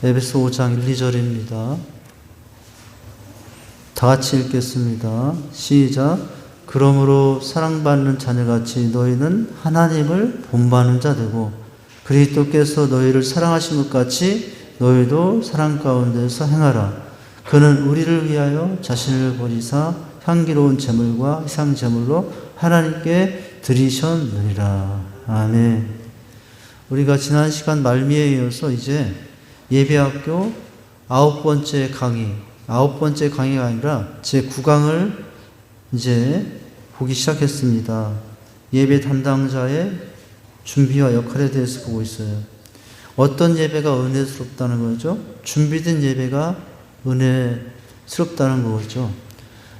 에베소 5장 1, 2절입니다. 다 같이 읽겠습니다. 시작. 그러므로 사랑받는 자녀같이 너희는 하나님을 본받는 자 되고 그리스도께서 너희를 사랑하신 것 같이 너희도 사랑 가운데서 행하라. 그는 우리를 위하여 자신을 버리사 향기로운 제물과 희상 제물로 하나님께 드리셨느니라. 아멘. 우리가 지난 시간 말미에 이어서 이제 예배학교 9번째 강의가 아니라 제 9강을 이제 보기 시작했습니다. 예배 담당자의 준비와 역할에 대해서 보고 있어요. 어떤 예배가 은혜스럽다는 거죠? 준비된 예배가 은혜스럽다는 거죠.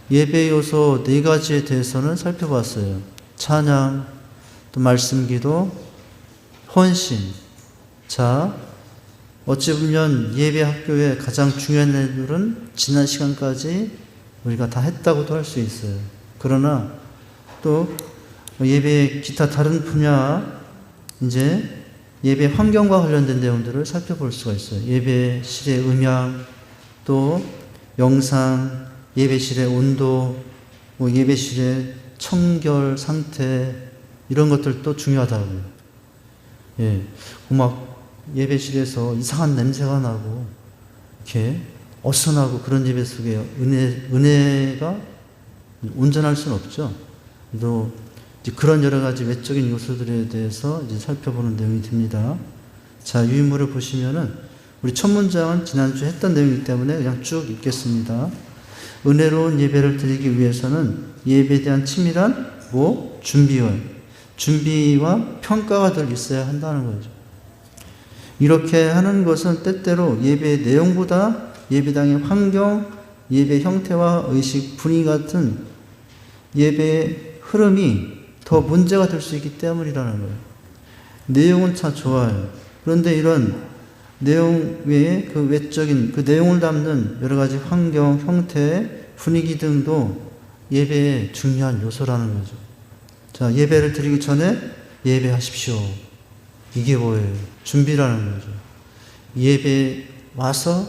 예배 요소 4가지에 대해서는 살펴봤어요. 찬양, 또 말씀 기도, 헌신. 자, 어찌 보면 예배 학교의 가장 중요한 일들은 지난 시간까지 우리가 다 했다고도 할 수 있어요. 그러나 또 예배의 기타 다른 분야, 이제 예배 환경과 관련된 내용들을 살펴볼 수가 있어요. 예배실의 음향, 또 영상, 예배실의 온도, 예배실의 청결 상태, 이런 것들도 중요하다고요. 예, 막 예배실에서 이상한 냄새가 나고 이렇게 어수선하고 그런 예배 속에 은혜가 온전할 수는 없죠. 또 그런 여러 가지 외적인 요소들에 대해서 이제 살펴보는 내용이 됩니다. 자, 유인물을 보시면은 우리 첫 문장은 지난주에 했던 내용이기 때문에 그냥 쭉 읽겠습니다. 은혜로운 예배를 드리기 위해서는 예배에 대한 치밀한 준비와 평가가 늘 있어야 한다는 거죠. 이렇게 하는 것은 때때로 예배의 내용보다 예배당의 환경, 예배 형태와 의식, 분위기 같은 예배의 흐름이 더 문제가 될 수 있기 때문이라는 거예요. 내용은 참 좋아요. 그런데 이런 내용 외에 그 외적인 그 내용을 담는 여러 가지 환경, 형태, 분위기 등도 예배의 중요한 요소라는 거죠. 자, 예배를 드리기 전에 예배하십시오. 이게 뭐예요? 준비라는 거죠. 예배 와서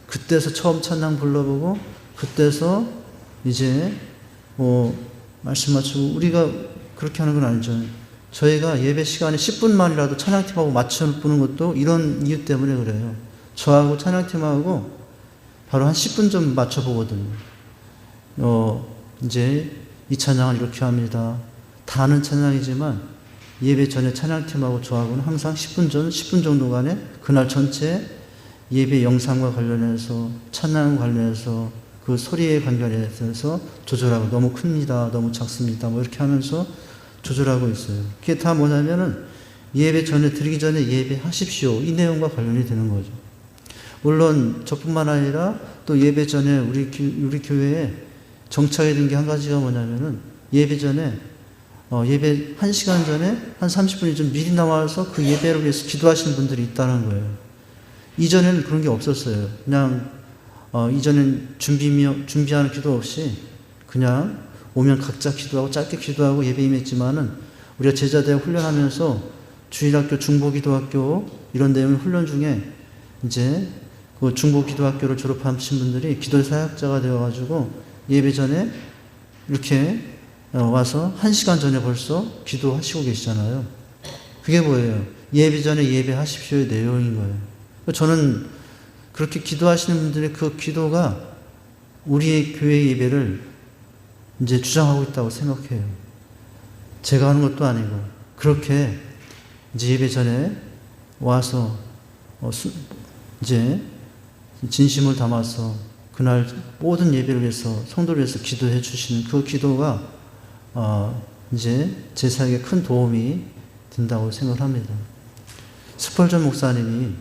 그때서 처음 찬양 불러보고 그때서 이제 말씀 맞추고 우리가 그렇게 하는 건 아니죠. 저희가 예배 시간에 10분만이라도 찬양팀하고 맞춰보는 것도 이런 이유 때문에 그래요. 저하고 찬양팀하고 바로 한 10분 좀 맞춰보거든요. 이제 이 찬양은 이렇게 합니다. 다 아는 찬양이지만 예배 전에 찬양팀하고 저하고는 항상 10분 정도간에 그날 전체 예배 영상과 관련해서 찬양과 관련해서 그 소리에 관련해서 조절하고 너무 큽니다. 너무 작습니다. 뭐 이렇게 하면서 조절하고 있어요. 그게 다 뭐냐면은 예배 전에 드리기 전에 예배하십시오. 이 내용과 관련이 되는 거죠. 물론 저뿐만 아니라 또 예배 전에 우리 교회에 정착이 된 게 한 가지가 뭐냐면은 예배 전에 예배 1시간 전에 한 30분이 좀 미리 나와서 그 예배를 위해서 기도하시는 분들이 있다는 거예요. 이전에는 그런 게 없었어요. 그냥 이전엔 준비하는 기도 없이 그냥 오면 각자 기도하고 짧게 기도하고 예배 임했지만은 우리가 제자대학 훈련하면서 주일학교, 중보기도학교 이런 내용 훈련 중에 이제 그 중보기도학교를 졸업하신 분들이 기도 사역자가 되어가지고 예배 전에 이렇게 와서 1시간 전에 벌써 기도하시고 계시잖아요. 그게 뭐예요? 예배 전에 예배하십시오의 내용인 거예요. 저는 그렇게 기도하시는 분들의 그 기도가 우리의 교회 예배를 이제 주장하고 있다고 생각해요. 제가 하는 것도 아니고 그렇게 이제 예배 전에 와서 이제 진심을 담아서 그날 모든 예배를 위해서 성도를 위해서 기도해 주시는 그 기도가 이제 제 사역에 큰 도움이 된다고 생각합니다. 스펄전 목사님이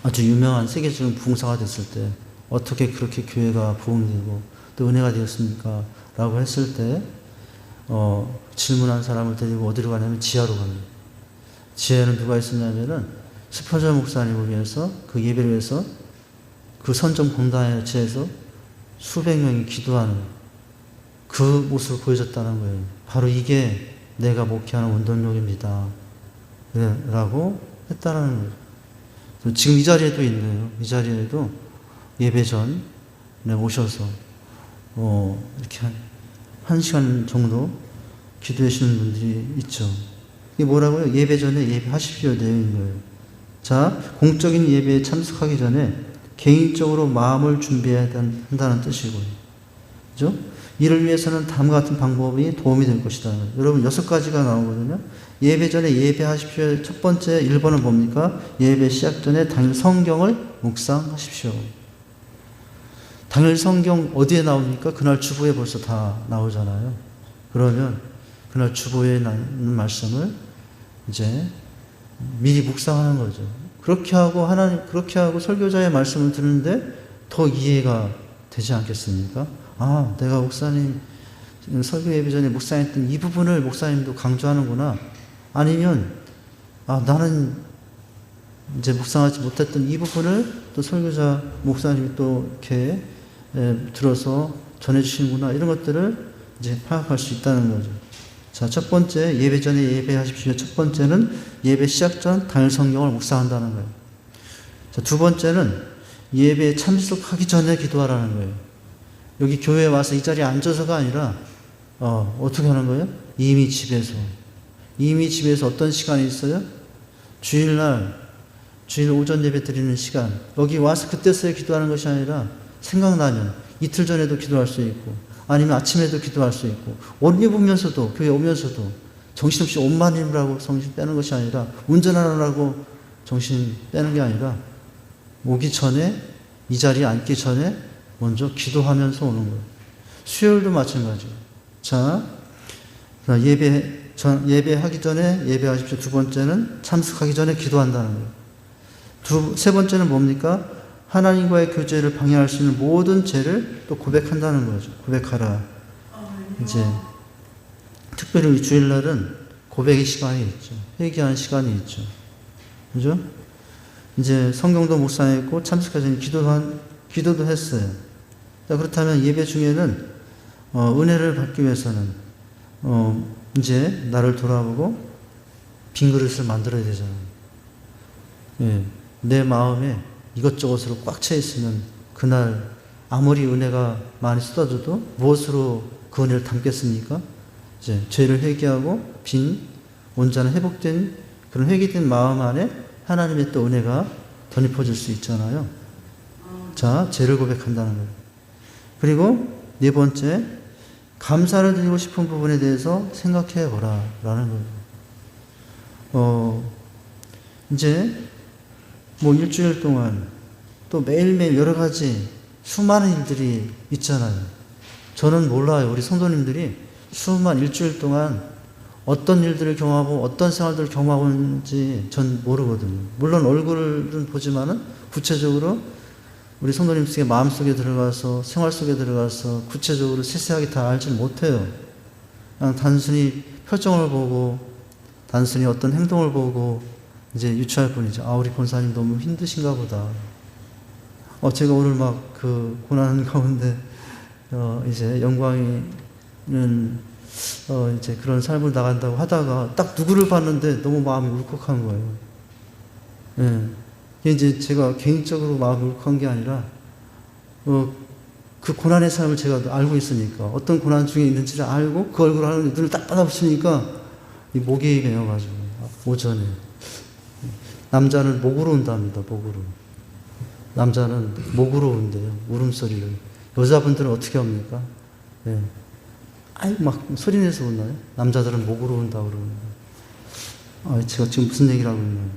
아주 유명한 세계적인 부흥사가 됐을 때 어떻게 그렇게 교회가 부흥되고 또 은혜가 되었습니까? 라고 했을 때 질문한 사람을 데리고 어디로 가냐면 지하로 갑니다. 지하에는 누가 있었냐면은 스펄전 목사님을 위해서 그 예배를 위해서 그 선정 공단에 지하에서 수백 명이 기도하는 그 모습을 보여줬다는 거예요. 바로 이게 내가 목회하는 원동력입니다. 라고 했다는 거예요. 지금 이 자리에도 있네요. 이 자리에도 예배 전에 오셔서 이렇게 한 시간 정도 기도해 주시는 분들이 있죠. 이게 뭐라고요? 예배 전에 예배하십시오 내용인 거예요. 자, 공적인 예배에 참석하기 전에 개인적으로 마음을 준비해야 한다는 뜻이고요. 그죠? 이를 위해서는 다음과 같은 방법이 도움이 될 것이다. 여러분 6가지가 나오거든요. 예배 전에 예배하십시오. 첫 번째 1번은 뭡니까? 예배 시작 전에 당일 성경을 묵상하십시오. 당일 성경 어디에 나옵니까? 그날 주보에 벌써 다 나오잖아요. 그러면 그날 주보에 나오는 말씀을 이제 미리 묵상하는 거죠. 그렇게 하고 설교자의 말씀을 듣는데 더 이해가 되지 않겠습니까? 아, 내가 목사님 설교 예배 전에 묵상했던 이 부분을 목사님도 강조하는구나. 아니면 나는 이제 묵상하지 못했던 이 부분을 또 설교자 목사님이 또 이렇게 들어서 전해주시는구나. 이런 것들을 이제 파악할 수 있다는 거죠. 자, 첫 번째, 예배 전에 예배하십시오. 첫 번째는 예배 시작 전 당일 성경을 묵상한다는 거예요. 자, 두 번째는 예배에 참석하기 전에 기도하라는 거예요. 여기 교회에 와서 이 자리에 앉아서가 아니라, 어떻게 하는 거예요? 이미 집에서 어떤 시간이 있어요? 주일 오전 예배 드리는 시간. 여기 와서 그때서야 기도하는 것이 아니라 생각나면 이틀 전에도 기도할 수 있고, 아니면 아침에도 기도할 수 있고, 옷 입으면서도, 교회 오면서도 정신없이 옷만 입으라고 정신 빼는 것이 아니라, 운전하느라고 정신 빼는 게 아니라, 오기 전에, 이 자리에 앉기 전에 먼저 기도하면서 오는 거예요. 수요일도 마찬가지예요. 자, 예배하기 전에 예배하십시오. 두 번째는 참석하기 전에 기도한다는 거예요. 세 번째는 뭡니까? 하나님과의 교제를 방해할 수 있는 모든 죄를 또 고백한다는 거죠. 고백하라. 이제 특별히 주일날은 고백의 시간이 있죠. 회개하는 시간이 있죠. 그죠? 이제 성경도 묵상했고 참석하기 전에 기도도 했어요. 자, 그렇다면 예배 중에는 은혜를 받기 위해서는 이제 나를 돌아보고 빈 그릇을 만들어야 되잖아요. 예, 내 마음에 이것저것으로 꽉 차 있으면 그날 아무리 은혜가 많이 쏟아져도 무엇으로 그 은혜를 담겠습니까? 이제 죄를 회개하고 빈 온전한 회복된 그런 회개된 마음 안에 하나님의 또 은혜가 덧입혀질 수 있잖아요. 자, 죄를 고백한다는 거예요. 그리고 네 번째, 감사를 드리고 싶은 부분에 대해서 생각해 보라 라는 거예요. 이제 일주일 동안 또 매일매일 여러 가지 수많은 일들이 있잖아요. 저는 몰라요. 우리 성도님들이 일주일 동안 어떤 일들을 경험하고 어떤 생활들을 경험하고 있는지 전 모르거든요. 물론 얼굴은 보지만은 구체적으로 우리 성도님 속에 마음속에 들어가서 생활 속에 들어가서 구체적으로 세세하게 다 알지 못해요. 그냥 단순히 표정을 보고 단순히 어떤 행동을 보고 이제 유추할 뿐이죠. 우리 권사님 너무 힘드신가 보다. 제가 오늘 막 그 고난 가운데 이제 영광이는 이제 그런 삶을 나간다고 하다가 딱 누구를 봤는데 너무 마음이 울컥한 거예요. 예. 이제 제가 개인적으로 마음이 울컥한 게 아니라 그 고난의 삶을 제가 알고 있으니까 어떤 고난 중에 있는지를 알고 그 얼굴을 하는데 눈을 딱 받아붙이니까 이 목이 메어가지고 오전에 남자는 목으로 운답니다. 목으로. 남자는 목으로 운대요. 울음소리를. 여자분들은 어떻게 합니까? 예. 막 소리내서 웃나요? 남자들은 목으로 운다고 그러는데. 제가 지금 무슨 얘기를 하고 있나요?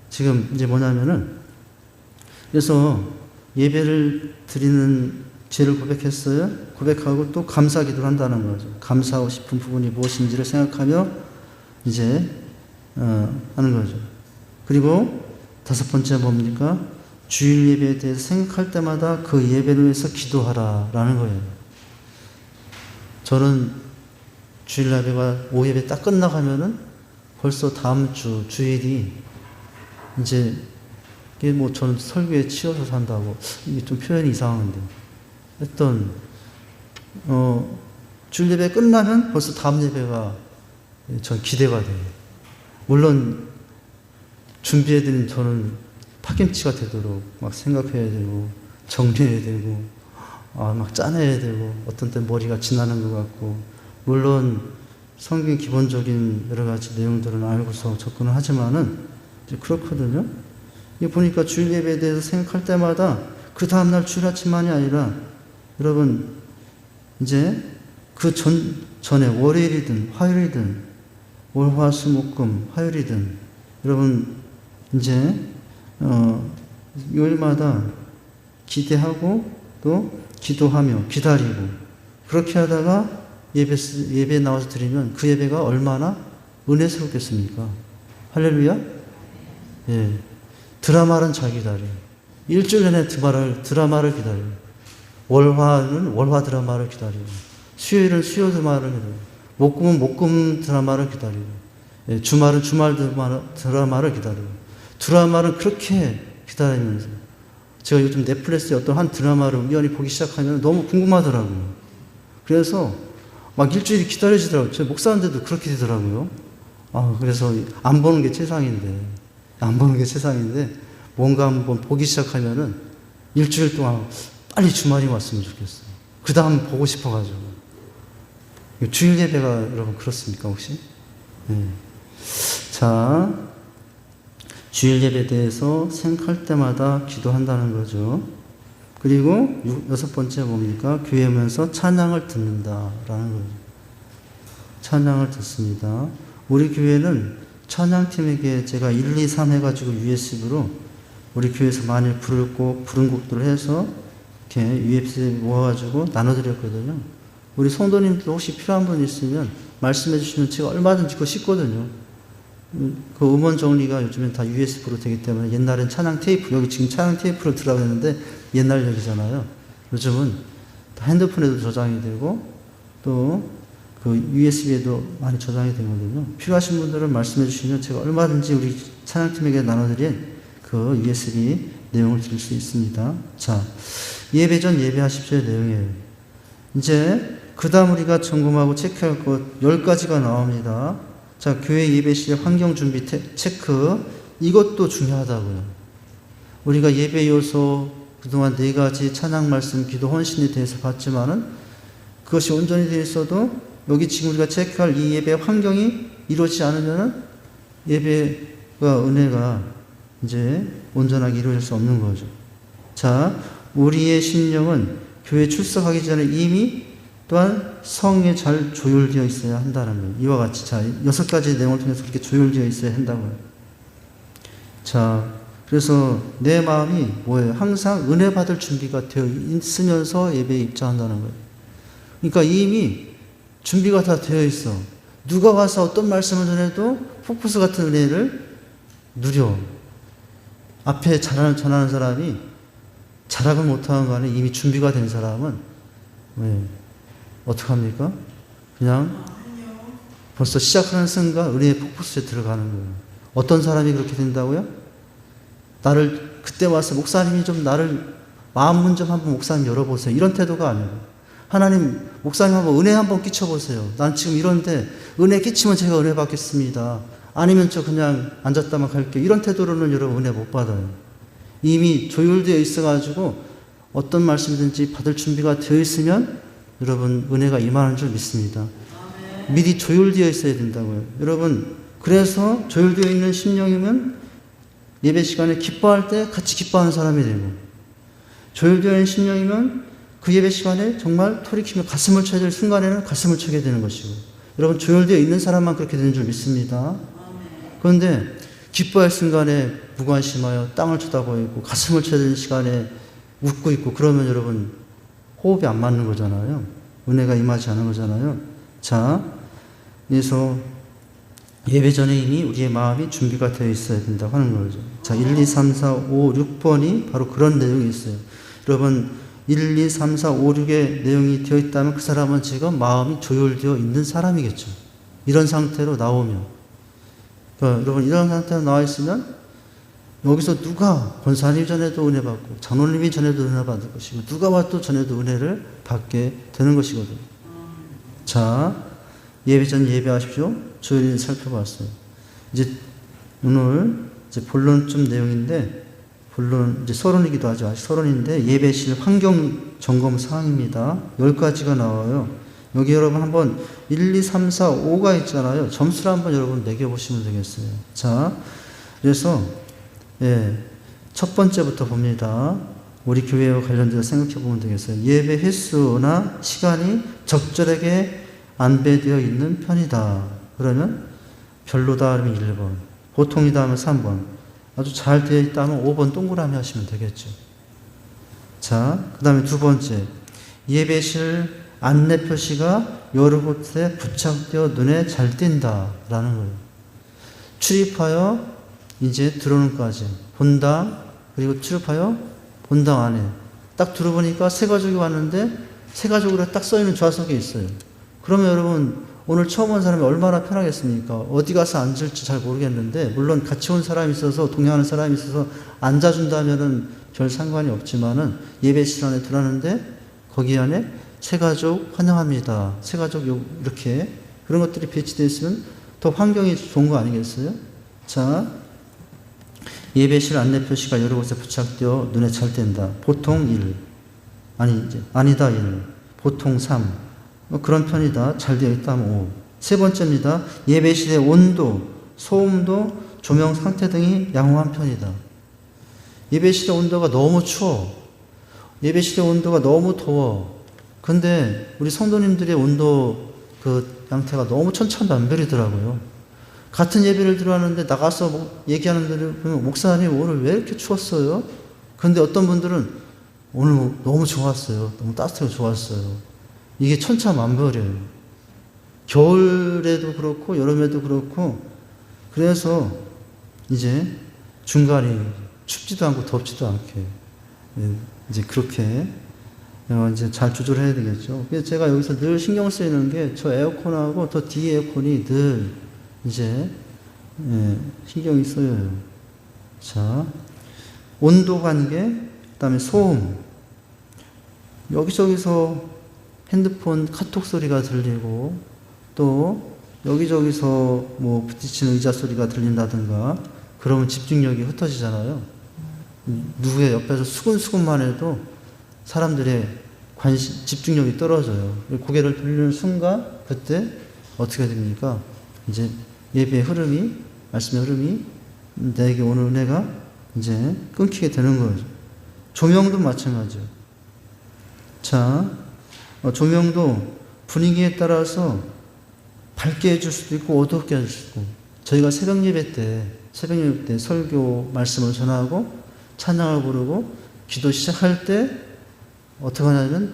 지금 이제 뭐냐면은, 그래서 예배를 드리는 죄를 고백했어요. 고백하고 또 감사 기도를 한다는 거죠. 감사하고 싶은 부분이 무엇인지를 생각하며 이제 하는 거죠. 그리고 다섯 번째 뭡니까? 주일 예배에 대해서 생각할 때마다 그 예배를 위해서 기도하라라는 거예요. 저는 주일 예배가 오예배 딱 끝나가면은 벌써 다음 주 주일이 이제 이게 저는 설교에 치여서 산다고 이게 좀 표현이 이상한데 주일 예배 끝나면 벌써 다음 예배가 전 기대가 돼요. 물론 준비해드린 저는 파김치가 되도록 막 생각해야 되고, 정리해야 되고, 막 짜내야 되고, 어떤 때 머리가 지나는 것 같고, 물론 성경 기본적인 여러 가지 내용들은 알고서 접근을 하지만은 이제 그렇거든요. 이 보니까 주일 예배에 대해서 생각할 때마다 그 다음날 주일 아침만이 아니라 여러분 이제 그 전에 월요일이든 화요일이든 월화수목금 화요일이든 여러분 이제 요일마다 기대하고 또 기도하며 기다리고 그렇게 하다가 예배에 나와서 드리면 그 예배가 얼마나 은혜스럽겠습니까? 할렐루야? 예. 드라마는 잘 기다려. 일주일 내내 드라마를 기다려. 월화는 월화 드라마를 기다리고, 수요일은 수요 드라마를 기다리고, 목금은 목금 드라마를 기다리고, 예. 주말은 주말 드라마를 기다리고, 드라마를 그렇게 기다리면서, 제가 요즘 넷플릭스에 어떤 한 드라마를 우연히 보기 시작하면 너무 궁금하더라고요. 그래서 막 일주일이 기다려지더라고요. 저 목사인데도 그렇게 되더라고요. 그래서 안 보는 게 세상인데, 뭔가 한번 보기 시작하면은 일주일 동안 빨리 주말이 왔으면 좋겠어요. 그 다음 보고 싶어가지고. 주일 예배가 여러분 그렇습니까, 혹시? 네. 자, 주일 예배에 대해서 생각할 때마다 기도한다는 거죠. 그리고 여섯 번째 뭡니까? 교회 오면서 찬양을 듣는다라는 거죠. 찬양을 듣습니다. 우리 교회는 찬양팀에게 제가 1, 2, 3 해가지고 USB로 우리 교회에서 많이 부른 곡들을 해서 이렇게 USB 모아가지고 나눠드렸거든요. 우리 성도님들 혹시 필요한 분 있으면 말씀해 주시면 제가 얼마든지 그거 싣거든요. 그 음원 정리가 요즘엔 다 USB로 되기 때문에 옛날엔 찬양 테이프, 여기 지금 찬양 테이프를 들어가야 되는데 옛날 얘기잖아요. 요즘은 다 핸드폰에도 저장이 되고 또 그 USB에도 많이 저장이 되거든요. 필요하신 분들은 말씀해 주시면 제가 얼마든지 우리 찬양팀에게 나눠드린 그 USB 내용을 드릴 수 있습니다. 자, 예배 전 예배하십시오의 내용이에요. 이제 그 다음 우리가 점검하고 체크할 것 10가지가 나옵니다. 자, 교회 예배실 환경 준비 체크. 이것도 중요하다고요. 우리가 예배 요소 그동안 4가지 찬양 말씀, 기도, 헌신에 대해서 봤지만은 그것이 온전히 되어 있어도 여기 지금 우리가 체크할 이 예배 환경이 이루어지지 않으면은 예배가 은혜가 이제 온전하게 이루어질 수 없는 거죠. 자, 우리의 심령은 교회 출석하기 전에 이미 또한 성에 잘 조율되어 있어야 한다는 거예요. 이와 같이 자 6가지 내용을 통해서 그렇게 조율되어 있어야 한다고요. 자, 그래서 내 마음이 뭐예요? 항상 은혜 받을 준비가 되어 있으면서 예배에 입장한다는 거예요. 그러니까 이미 준비가 다 되어 있어. 누가 와서 어떤 말씀을 전해도 폭포수 같은 은혜를 누려. 앞에 전하는 사람이 자락을 못하는 거 아니에요. 이미 준비가 된 사람은 어떡합니까? 그냥 벌써 시작하는 순간 은혜의 폭포수에 들어가는 거예요. 어떤 사람이 그렇게 된다고요? 나를 그때 와서 목사님이 좀 나를 마음 문 좀 한번 목사님 열어보세요. 이런 태도가 아니에요. 하나님, 목사님 한번 은혜 한번 끼쳐보세요. 난 지금 이런데 은혜 끼치면 제가 은혜 받겠습니다. 아니면 저 그냥 앉았다만 갈게요. 이런 태도로는 여러분 은혜 못 받아요. 이미 조율되어 있어가지고 어떤 말씀이든지 받을 준비가 되어 있으면 여러분 은혜가 임하는 줄 믿습니다. 미리 조율되어 있어야 된다고요. 여러분, 그래서 조율되어 있는 심령이면 예배 시간에 기뻐할 때 같이 기뻐하는 사람이 되고, 조율되어 있는 심령이면 그 예배 시간에 정말 돌이키며 가슴을 쳐야 될 순간에는 가슴을 쳐게 되는 것이고, 여러분 조율되어 있는 사람만 그렇게 되는 줄 믿습니다. 그런데 기뻐할 순간에 무관심하여 땅을 쳐다보고 가슴을 쳐야 되는 시간에 웃고 있고 그러면 여러분 호흡이 안 맞는 거잖아요. 은혜가 임하지 않은 거잖아요. 자, 그래서 예배 전에 이미 우리의 마음이 준비가 되어 있어야 된다고 하는 거죠. 자, 1, 2, 3, 4, 5, 6번이 바로 그런 내용이 있어요. 여러분 1, 2, 3, 4, 5, 6의 내용이 되어 있다면 그 사람은 지금 마음이 조율되어 있는 사람이겠죠. 이런 상태로 나오면. 그러니까 여러분 이런 상태로 나와 있으면 여기서 누가 권사님 전에도 은혜 받고 장로님이 전에도 은혜 받을 것이고 누가 와도 전에도 은혜를 받게 되는 것이거든요. 자, 예배 전 예배하십시오. 조율을 살펴봤어요. 이제 오늘 이제 본론쯤 내용인데 본론 이제 서론이기도 하죠. 아직 서론인데 예배실 환경 점검 사항입니다. 10가지가 나와요. 여기 여러분 한번 1, 2, 3, 4, 5가 있잖아요. 점수를 한번 여러분 매겨보시면 되겠어요. 자, 그래서 첫 번째부터 봅니다. 우리 교회와 관련돼서 생각해 보면 되겠어요. 예배 횟수나 시간이 적절하게 안배되어 있는 편이다. 그러면 별로다 하면 1번, 보통이다 하면 3번, 아주 잘 되어 있다 하면 5번 동그라미 하시면 되겠죠. 자, 그 다음에 두 번째, 예배실 안내 표시가 여러 곳에 부착되어 눈에 잘 띈다 라는 거예요. 출입하여 이제 들어오는까지 본당, 그리고 출입하여 본당 안에 딱 들어보니까 세 가족이 왔는데 세 가족으로 딱 써있는 좌석이 있어요. 그러면 여러분 오늘 처음 온 사람이 얼마나 편하겠습니까? 어디 가서 앉을지 잘 모르겠는데, 물론 같이 온 사람이 있어서, 동행하는 사람이 있어서 앉아준다면은 별 상관이 없지만은 예배실 안에 들어왔는데 거기 안에 세 가족 환영합니다. 세 가족 이렇게 그런 것들이 배치되어 있으면 더 환경이 좋은 거 아니겠어요? 자, 예배실 안내 표시가 여러 곳에 부착되어 눈에 잘 띈다. 보통 1, 아니다 1, 보통 3, 그런 편이다. 잘 되어 있다 하면 5. 세 번째입니다. 예배실의 온도, 소음도, 조명 상태 등이 양호한 편이다. 예배실의 온도가 너무 추워. 예배실의 온도가 너무 더워. 근데 우리 성도님들의 온도 그 양태가 너무 천차만별이더라고요. 같은 예배를 들어왔는데 나가서 얘기하는 분들 보면 목사님 오늘 왜 이렇게 추웠어요? 근데 어떤 분들은 오늘 너무 좋았어요. 너무 따뜻하고 좋았어요. 이게 천차만별이에요. 겨울에도 그렇고 여름에도 그렇고, 그래서 이제 중간이 춥지도 않고 덥지도 않게 이제 그렇게 이제 잘 조절해야 되겠죠. 그래서 제가 여기서 늘 신경 쓰이는 게 저 에어컨하고 더 뒤에 에어컨이 늘 이제 신경이 쓰여요. 자, 온도 관계, 그다음에 소음, 여기저기서 핸드폰 카톡 소리가 들리고, 또 여기저기서 뭐 부딪히는 의자 소리가 들린다든가 그러면 집중력이 흩어지잖아요. 누구의 옆에서 수근수근만 해도 사람들의 집중력이 떨어져요. 고개를 돌리는 순간 그때 어떻게 됩니까? 이제 예배의 흐름이, 말씀의 흐름이, 내게 오는 은혜가 이제 끊기게 되는 거죠. 조명도 마찬가지예요. 자, 조명도 분위기에 따라서 밝게 해줄 수도 있고 어둡게 해줄 수도 있고, 저희가 새벽 예배 때 설교 말씀을 전하고 찬양을 부르고 기도 시작할 때 어떻게 하냐면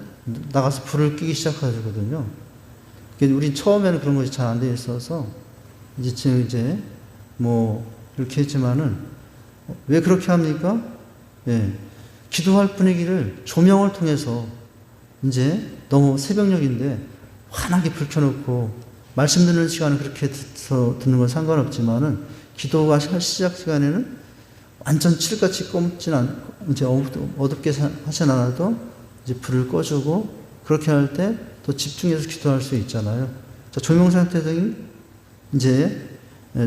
나가서 불을 끄기 시작하거든요. 우리 처음에는 그런 것이 잘 안 돼 있어서 이제 뭐 이렇게 했지만은 왜 그렇게 합니까? 기도할 분위기를 조명을 통해서, 이제 너무 새벽녘인데 환하게 불 켜놓고 말씀 듣는 시간은 그렇게 듣는 건 상관없지만은 기도가 시작 시간에는 완전 칠같이 검진 않고 이제 어둡게 하진 않아도 이제 불을 꺼주고, 그렇게 할 때 더 집중해서 기도할 수 있잖아요. 자, 조명 상태 등이 이제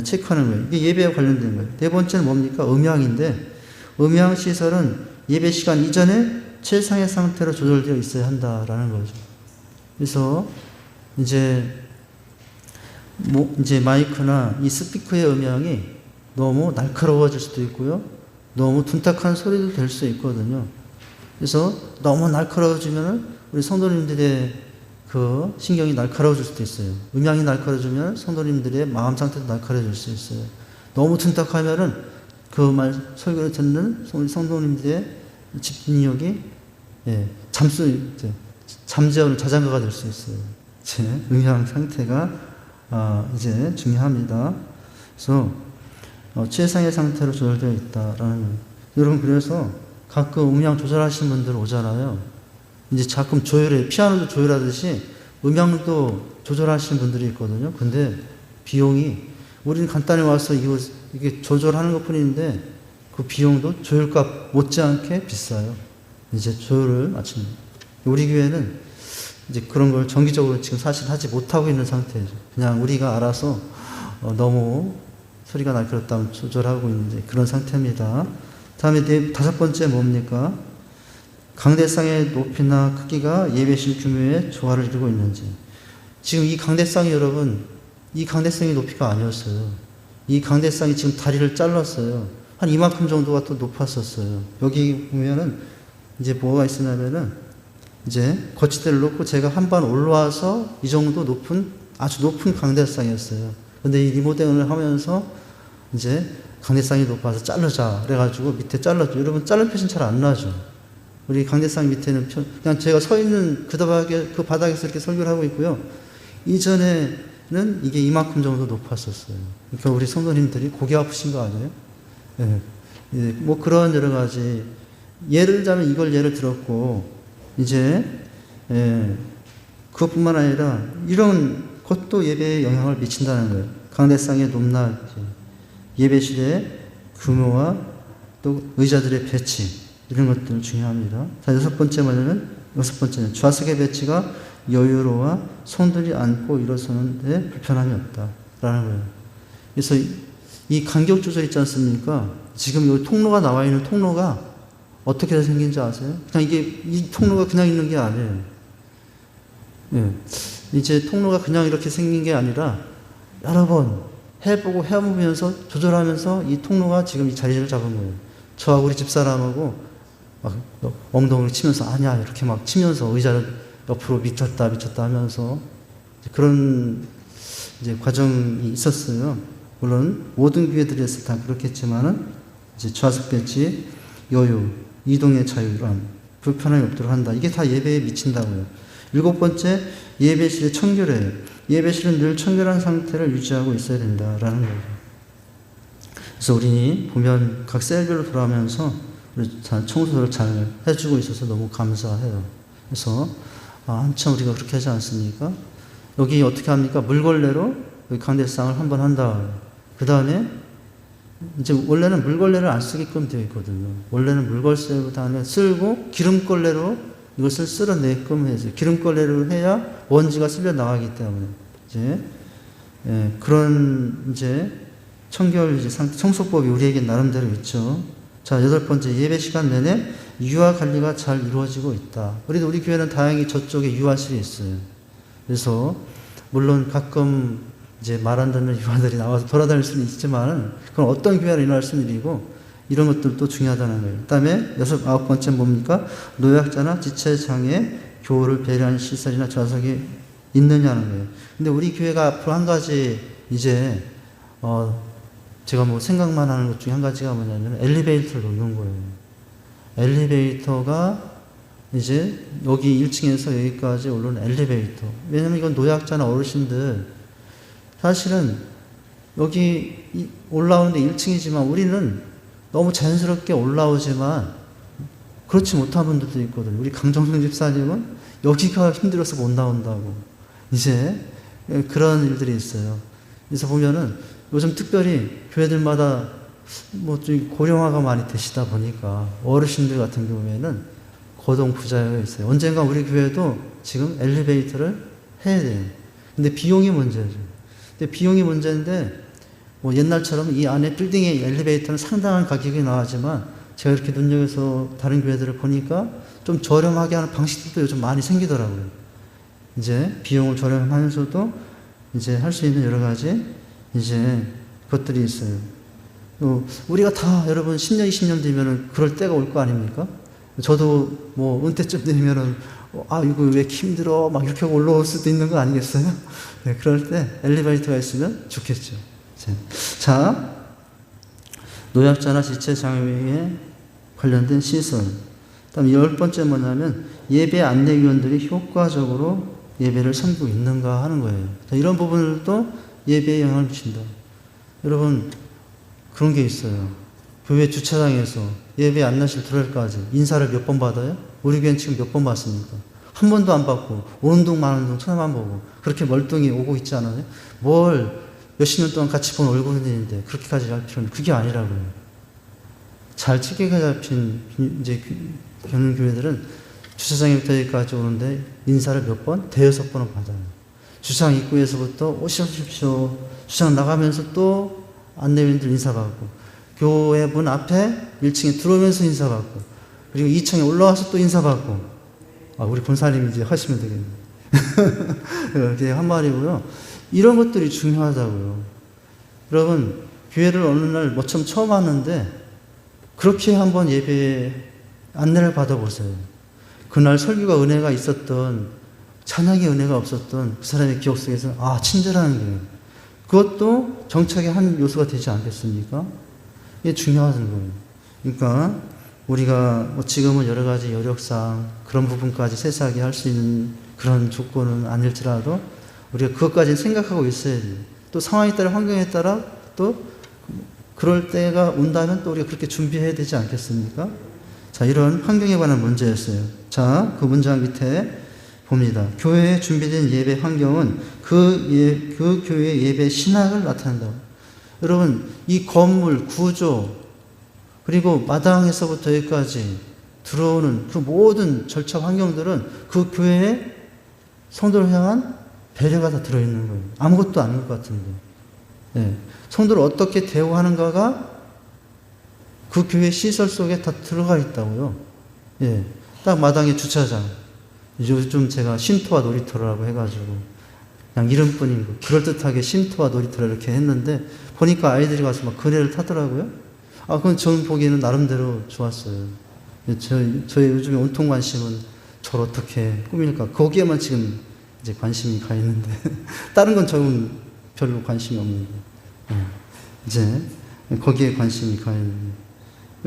체크하는 거예요. 이게 예배와 관련된 거예요. 네 번째는 뭡니까? 음향인데, 음향 시설은 예배 시간 이전에 최상의 상태로 조절되어 있어야 한다라는 거죠. 그래서 이제 마이크나 이 스피커의 음향이 너무 날카로워질 수도 있고요. 너무 둔탁한 소리도 될 수 있거든요. 그래서 너무 날카로워지면 우리 성도님들의 그 신경이 날카로워질 수도 있어요. 음향이 날카로워지면 성도님들의 마음 상태도 날카로워질 수 있어요. 너무 둔탁하면은 그 설교를 듣는 성도님들의 집중력이 잠재우는 자장가가 될 수 있어요. 음향 상태가 이제 중요합니다. 그래서 최상의 상태로 조절되어 있다라는 거예요. 여러분, 그래서 가끔 음향 조절하시는 분들 오잖아요. 이제 가끔 피아노도 조율하듯이 음향도 조절하시는 분들이 있거든요. 근데 비용이, 우리는 간단히 와서 이게 조절하는 것 뿐인데 그 비용도 조율값 못지않게 비싸요. 이제 조율을 마칩니다. 우리 교회는 이제 그런 걸 정기적으로 지금 사실 하지 못하고 있는 상태죠. 그냥 우리가 알아서 너무 소리가 날카롭다면 조절하고 있는 그런 상태입니다. 다음에 다섯 번째 뭡니까? 강대상의 높이나 크기가 예배실 규모에 조화를 이루고 있는지. 지금 이 강대상이 여러분, 이 강대상이 높이가 아니었어요. 이 강대상이 지금 다리를 잘랐어요. 한 이만큼 정도가 또 높았었어요. 여기 보면은 이제 뭐가 있으냐면은 이제 거치대를 놓고 제가 한 번 올라와서 이 정도 높은, 아주 높은 강대상이었어요. 근데 이 리모델링을 하면서 이제 강대상이 높아서 자르자. 그래가지고 밑에 잘랐죠. 여러분, 자른 표시는 잘 안 나죠. 우리 강대상 밑에는 그냥 제가 서 있는 그 바닥에서 이렇게 설교를 하고 있고요. 이전에는 이게 이만큼 정도 높았었어요. 그러니까 우리 성도님들이 고개 아프신 거 아니에요? 예. 예. 뭐 그런 여러 가지. 예를 들자면 이걸 예를 들었고, 이제, 예. 그것뿐만 아니라 이런 것도 예배에 영향을 미친다는 거예요. 강대상의 높낮이, 예배실의 규모와 또 의자들의 배치, 이런 것들 중요합니다. 자, 여섯 번째는 좌석의 배치가 여유로워 손들이 앉고 일어서는데 불편함이 없다라는 거예요. 그래서 이 간격 조절 있지 않습니까? 지금 이 통로가 나와 있는 통로가 어떻게 생긴지 아세요? 그냥 이 통로가 그냥 있는 게 아니에요. 예. 이제 통로가 그냥 이렇게 생긴 게 아니라 여러 번 해보고 해보면서 조절하면서 이 통로가 지금 이 자리를 잡은 거예요. 저하고 우리 집사람하고 막 엉덩이를 치면서 아니야 이렇게 막 치면서 의자를 옆으로 미쳤다 하면서 그런 이제 과정이 있었어요. 물론 모든 교회들에서 다 그렇겠지만은 이제 좌석 배치, 여유, 이동의 자유란, 불편함이 없도록 한다. 이게 다 예배에 미친다고요. 일곱 번째, 예배실의 청결해요. 예배실은 늘 청결한 상태를 유지하고 있어야 된다라는 거예요. 그래서 우리 보면 각 셀별로 돌아가면서 청소를 잘 해주고 있어서 너무 감사해요. 그래서 한참 우리가 그렇게 하지 않습니까? 여기 어떻게 합니까? 물걸레로 여기 강대상을 한번 한다. 그 다음에 이제 원래는 물걸레를 안 쓰게끔 되어 있거든요. 원래는 물걸레보다는 쓸고 기름걸레로 이것을 쓸어내게끔 해서 기름걸레로 해야 먼지가 쓸려 나가기 때문에 이제 그런 이제 청결 청소법이 우리에게 나름대로 있죠. 자, 여덟 번째, 예배 시간 내내 유아 관리가 잘 이루어지고 있다. 우리 교회는 다행히 저쪽에 유아실이 있어요. 그래서 물론 가끔 이제 말 안 듣는 유아들이 나와서 돌아다닐 수는 있지만 그건 어떤 교회나 일어날 수 있는 일이고 이런 것들도 중요하다는 거예요. 그 다음에 아홉 번째 뭡니까? 노약자나 지체장애 교우를 배려하는 시설이나 좌석이 있느냐는 거예요. 근데 우리 교회가 앞으로 한 가지 이제 제가 뭐 생각만 하는 것 중에 한 가지가 뭐냐면 엘리베이터를 놓는 거예요. 엘리베이터가 이제 여기 1층에서 여기까지 오르는 엘리베이터. 왜냐면 이건 노약자나 어르신들 사실은 여기 올라오는데 1층이지만 우리는 너무 자연스럽게 올라오지만 그렇지 못한 분들도 있거든요. 우리 강정성 집사님은 여기가 힘들어서 못 나온다고. 이제 그런 일들이 있어요. 그래서 보면은 요즘 특별히 교회들마다 뭐 좀 고령화가 많이 되시다 보니까 어르신들 같은 경우에는 고동부자가 있어요. 언젠가 우리 교회도 지금 엘리베이터를 해야 돼요. 근데 비용이 문제죠. 근데 비용이 문제인데 뭐 옛날처럼 이 안에 빌딩의 엘리베이터는 상당한 가격이 나가지만 제가 이렇게 눈여겨서 다른 교회들을 보니까 좀 저렴하게 하는 방식들도 요즘 많이 생기더라고요. 이제 비용을 저렴하면서도 이제 할 수 있는 여러 가지 이제 것들이 있어요. 우리가 다 여러분 10년, 20년 뒤면은 그럴 때가 올 거 아닙니까? 저도 뭐 은퇴쯤 되면은 이거 왜 힘들어? 막 이렇게 올라올 수도 있는 거 아니겠어요? 네, 그럴 때 엘리베이터가 있으면 좋겠죠. 자, 노약자나 지체장애에 관련된 시설. 다음 10번째 뭐냐면 예배 안내위원들이 효과적으로 예배를 섬기고 있는가 하는 거예요. 자, 이런 부분들도 예배에 영향을 미친다. 여러분 그런 게 있어요. 교회 주차장에서 예배 안내실 들어갈까지 인사를 몇 번 받아요? 우리 교회는 지금 몇 번 받습니까? 한 번도 안 받고 오는 동 마는 동 쳐다만 보고 그렇게 멀뚱히 오고 있지 않아요? 뭘 몇십 년 동안 같이 본 얼굴인데 그렇게까지 할 필요는 그게 아니라고요. 잘 체계가 잡힌 이제 교는 교회들은 주차장부터 여기까지 오는데 인사를 몇 번? 대여섯 번은 받아요. 주차장 입구에서부터 오십시오. 주차장 나가면서 또 안내위원들 인사받고 교회 문 앞에 1층에 들어오면서 인사받고, 그리고 2층에 올라와서 또 인사받고, 우리 권사님이 이제 하시면 되겠네요. 이렇게 한 말이고요. 이런 것들이 중요하다고요. 여러분, 교회를 어느 날 모처럼 처음 왔는데, 그렇게 한번 예배 안내를 받아보세요. 그날 설교가 은혜가 있었던, 찬양의 은혜가 없었던 그 사람의 기억 속에서, 친절한 교회. 그것도 정착의 한 요소가 되지 않겠습니까? 이게 중요한 거예요. 그러니까, 우리가 지금은 여러 가지 여력상 그런 부분까지 세세하게 할 수 있는 그런 조건은 아닐지라도, 우리가 그것까지 생각하고 있어야 돼요. 또 상황에 따라, 환경에 따라 또 그럴 때가 온다면 또 우리가 그렇게 준비해야 되지 않겠습니까? 자, 이런 환경에 관한 문제였어요. 자, 그 문장 밑에 봅니다. 교회에 준비된 예배 환경은 그 교회의 예배 신학을 나타낸다고. 여러분, 이 건물, 구조, 그리고 마당에서부터 여기까지 들어오는 그 모든 절차 환경들은 그 교회의 성도를 향한 배려가 다 들어있는 거예요. 아무것도 아닌 것 같은데. 네. 성도를 어떻게 대우하는가가 그 교회 시설 속에 다 들어가 있다고요. 예. 딱 마당에 주차장. 요즘 제가 쉼터와 놀이터라고 해가지고, 그냥 이름뿐인 거. 그럴듯하게 쉼터와 놀이터를 이렇게 했는데, 보니까 아이들이 가서 막 그네를 타더라고요. 그건 저는 보기에는 나름대로 좋았어요. 저의 요즘에 온통 관심은 저를 어떻게 꾸밀까. 거기에만 지금 이제 관심이 가 있는데, 다른 건 저는 별로 관심이 없는데, 이제 거기에 관심이 가 있는데,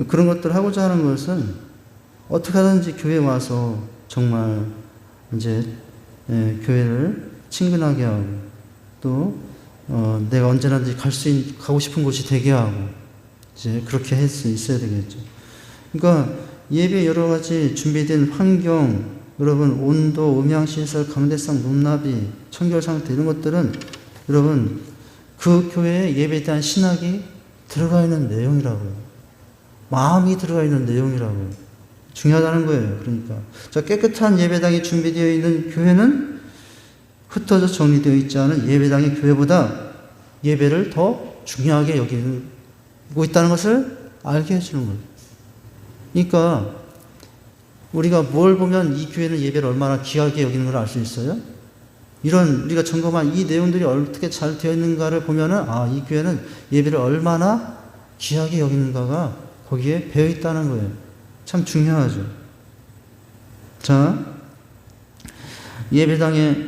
그런 것들을 하고자 하는 것은 어떻게 하든지 교회에 와서 정말 이제 교회를 친근하게 하고, 또 내가 언제나든지 가고 싶은 곳이 되게 하고, 이제 그렇게 할 수 있어야 되겠죠. 그러니까 예배 여러 가지 준비된 환경, 여러분 온도, 음향시설, 강대상, 높나비, 청결 상태 이런 것들은 여러분 그 교회의 예배에 대한 신학이 들어가 있는 내용이라고요. 마음이 들어가 있는 내용이라고요. 중요하다는 거예요. 그러니까 자, 깨끗한 예배당이 준비되어 있는 교회는 흩어져 정리되어 있지 않은 예배당의 교회보다 예배를 더 중요하게 여기고 있다는 것을 알게 해주는 거예요. 그러니까 우리가 뭘 보면 이 교회는 예배를 얼마나 귀하게 여기는 걸 알 수 있어요? 이런 우리가 점검한 이 내용들이 어떻게 잘 되어 있는가를 보면은 이 교회는 예배를 얼마나 귀하게 여기는가가 거기에 배어 있다는 거예요. 참 중요하죠. 자, 예배당에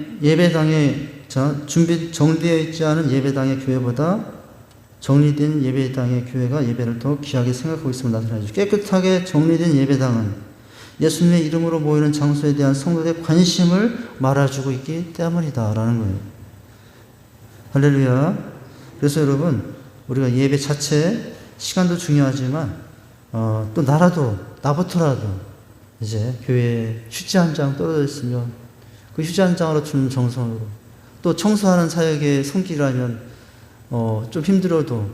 정리되어 있지 않은 예배당의 교회보다 정리된 예배당의 교회가 예배를 더 귀하게 생각하고 있음을 나타내죠. 깨끗하게 정리된 예배당은 예수님의 이름으로 모이는 장소에 대한 성도들의 관심을 말아주고 있기 때문이다라는 거예요. 할렐루야. 그래서 여러분, 우리가 예배 자체 시간도 중요하지만 또 나부터라도 이제 교회에 휴지 한 장 떨어져 있으면 그 휴지 한 장으로 주는 정성으로, 또 청소하는 사역에 손길하면 좀 힘들어도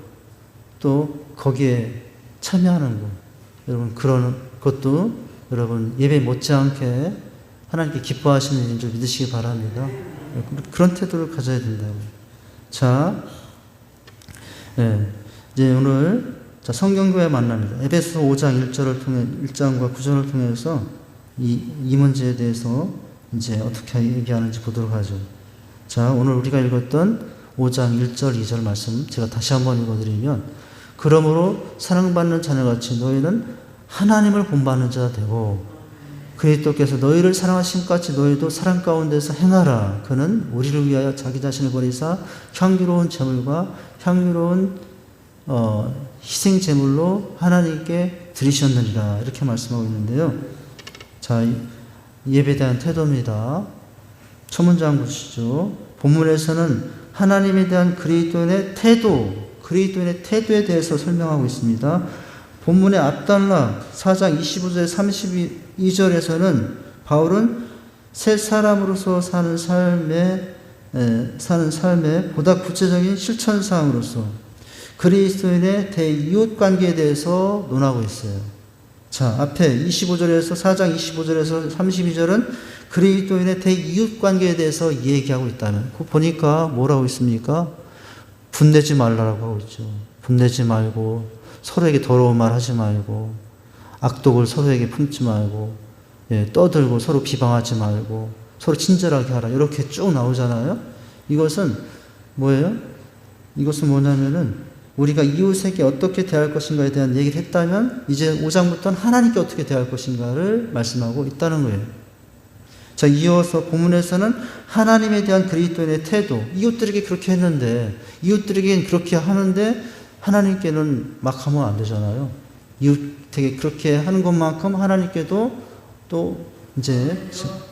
또 거기에 참여하는 거, 여러분 그런 것도 여러분 예배 못지않게 하나님께 기뻐하시는 일인 줄 믿으시기 바랍니다. 그런 태도를 가져야 된다고. 자, 이제 오늘 성경교회 만납니다. 에베소 5장 1장과 9절을 통해서 이 문제에 대해서 이제 어떻게 얘기하는지 보도록 하죠. 자, 오늘 우리가 읽었던 5장 1절 2절 말씀 제가 다시 한번 읽어드리면, 그러므로 사랑받는 자녀같이 너희는 하나님을 본받는 자 되고 그리스도께서 너희를 사랑하신 것 같이 너희도 사랑 가운데서 행하라. 그는 우리를 위하여 자기 자신을 버리사 향기로운 제물과 향기로운 희생 제물로 하나님께 드리셨느니라. 이렇게 말씀하고 있는데요. 자, 예배에 대한 태도입니다. 첫 문장 보시죠. 본문에서는 하나님에 대한 그리스도인의 태도에 대해서 설명하고 있습니다. 본문의 앞달라 4장 25절 32절에서는 바울은 새 사람으로서 사는 삶에 보다 구체적인 실천사항으로서 그리스도인의 대이웃 관계에 대해서 논하고 있어요. 자, 앞에 25절에서 4장 25절에서 32절은 그리스도인의 대이웃 관계에 대해서 얘기하고 있다면, 그 보니까 뭐라고 있습니까? 분내지 말라라고 하고 있죠. 분내지 말고 서로에게 더러운 말 하지 말고, 악독을 서로에게 품지 말고, 떠들고 서로 비방하지 말고, 서로 친절하게 하라. 이렇게 쭉 나오잖아요. 이것은 뭐예요? 이것은 뭐냐면은 우리가 이웃에게 어떻게 대할 것인가에 대한 얘기를 했다면 이제 5장부터는 하나님께 어떻게 대할 것인가를 말씀하고 있다는 거예요. 자, 이어서 본문에서는 하나님에 대한 그리스도인의 태도, 이웃들에게 그렇게 했는데, 이웃들에게는 그렇게 하는데 하나님께는 막 하면 안 되잖아요. 이웃에게 그렇게 하는 것만큼 하나님께도 또 이제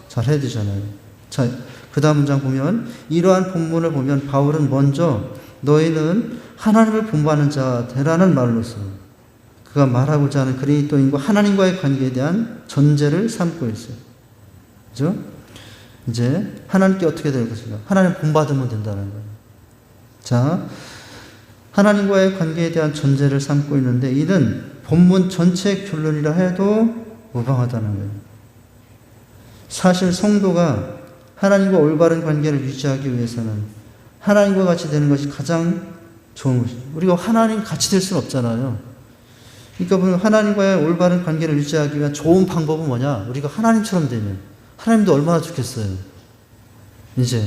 잘 해야 되잖아요. 자, 그 다음 문장 보면, 이러한 본문을 보면 바울은 먼저 너희는 하나님을 본받는 자 되라는 말로서 그가 말하고자 하는 그리스도인과 하나님과의 관계에 대한 전제를 삼고 있어요. 그죠? 이제 하나님께 어떻게 될 것인가? 하나님 본받으면 된다는 거예요. 자, 하나님과의 관계에 대한 전제를 삼고 있는데 이는 본문 전체의 결론이라 해도 무방하다는 거예요. 사실 성도가 하나님과 올바른 관계를 유지하기 위해서는 하나님과 같이 되는 것이 가장 좋은 것입니다. 우리가 하나님 같이 될 수는 없잖아요. 그러니까 하나님과의 올바른 관계를 유지하기 위한 좋은 방법은 뭐냐? 우리가 하나님처럼 되면 하나님도 얼마나 좋겠어요. 이제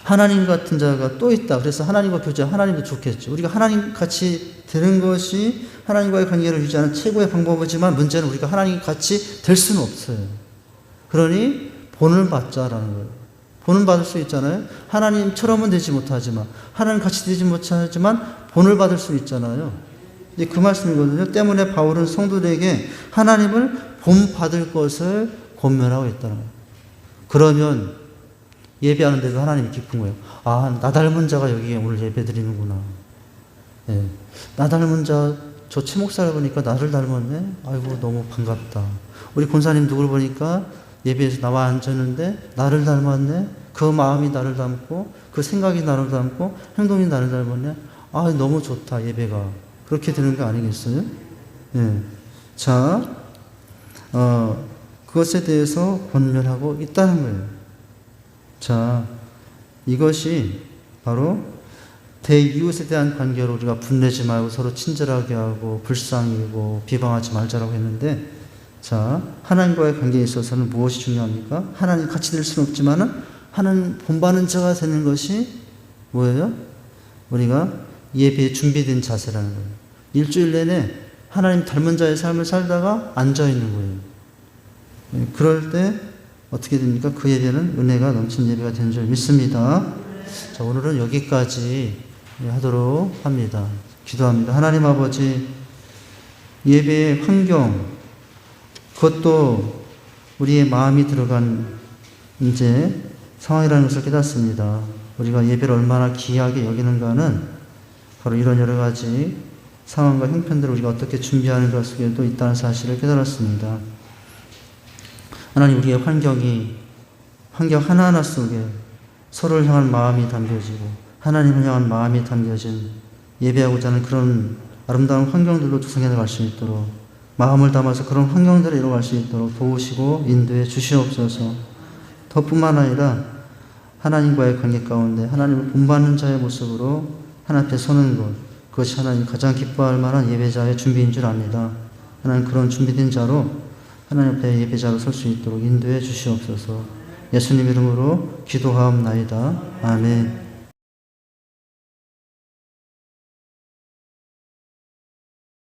하나님 같은 자가 또 있다. 그래서 하나님과 교제하면 하나님도 좋겠죠. 우리가 하나님 같이 되는 것이 하나님과의 관계를 유지하는 최고의 방법이지만 문제는 우리가 하나님 같이 될 수는 없어요. 그러니 본을 받자라는 거예요. 본을 받을 수 있잖아요. 하나님처럼은 되지 못하지만, 하나님 같이 되지 못하지만 본을 받을 수 있잖아요. 이제 그 말씀이거든요. 때문에 바울은 성도들에게 하나님을 본 받을 것을 권면하고 있다는 거예요. 그러면 예배하는데도 하나님이 기쁜 거예요. 아, 나 닮은 자가 여기에 오늘 예배 드리는구나. 나 닮은 자, 저 최 목사를 보니까 나를 닮았네. 아이고, 너무 반갑다. 우리 권사님 누구를 보니까 예배에서 나와 앉았는데 나를 닮았네. 그 마음이 나를 닮고 그 생각이 나를 닮고 행동이 나를 닮았네. 아, 너무 좋다, 예배가. 그렇게 되는 거 아니겠어요? 자, 그것에 대해서 권면하고 있다는 거예요. 자, 이것이 바로 대이웃에 대한 관계로 우리가 분내지 말고 서로 친절하게 하고 불쌍히 여기고 비방하지 말자라고 했는데, 자, 하나님과의 관계에 있어서는 무엇이 중요합니까? 하나님 같이 될 수는 없지만은 하나님 본받는 자가 되는 것이 뭐예요? 우리가 예배에 준비된 자세라는 거예요. 일주일 내내 하나님 닮은 자의 삶을 살다가 앉아있는 거예요. 그럴 때 어떻게 됩니까? 그 예배는 은혜가 넘친 예배가 되는 줄 믿습니다. 자, 오늘은 여기까지 하도록 합니다. 기도합니다. 하나님 아버지, 예배의 환경, 그것도 우리의 마음이 들어간 이제 상황이라는 것을 깨닫습니다. 우리가 예배를 얼마나 귀하게 여기는가는 바로 이런 여러 가지 상황과 형편들을 우리가 어떻게 준비하는 것 속에도 있다는 사실을 깨달았습니다. 하나님, 우리의 환경 하나하나 속에 서로를 향한 마음이 담겨지고 하나님을 향한 마음이 담겨진 예배하고자 하는 그런 아름다운 환경들로 조성해 나갈 수 있도록, 마음을 담아서 그런 환경들을 이뤄갈 수 있도록 도우시고 인도해 주시옵소서. 더뿐만 아니라 하나님과의 관계 가운데 하나님을 본받는 자의 모습으로 하나님 앞에 서는 것, 그것이 하나님 가장 기뻐할 만한 예배자의 준비인 줄 압니다. 하나님, 그런 준비된 자로 하나님 앞에 예배자로 설 수 있도록 인도해 주시옵소서. 예수님 이름으로 기도하옵나이다. 아멘.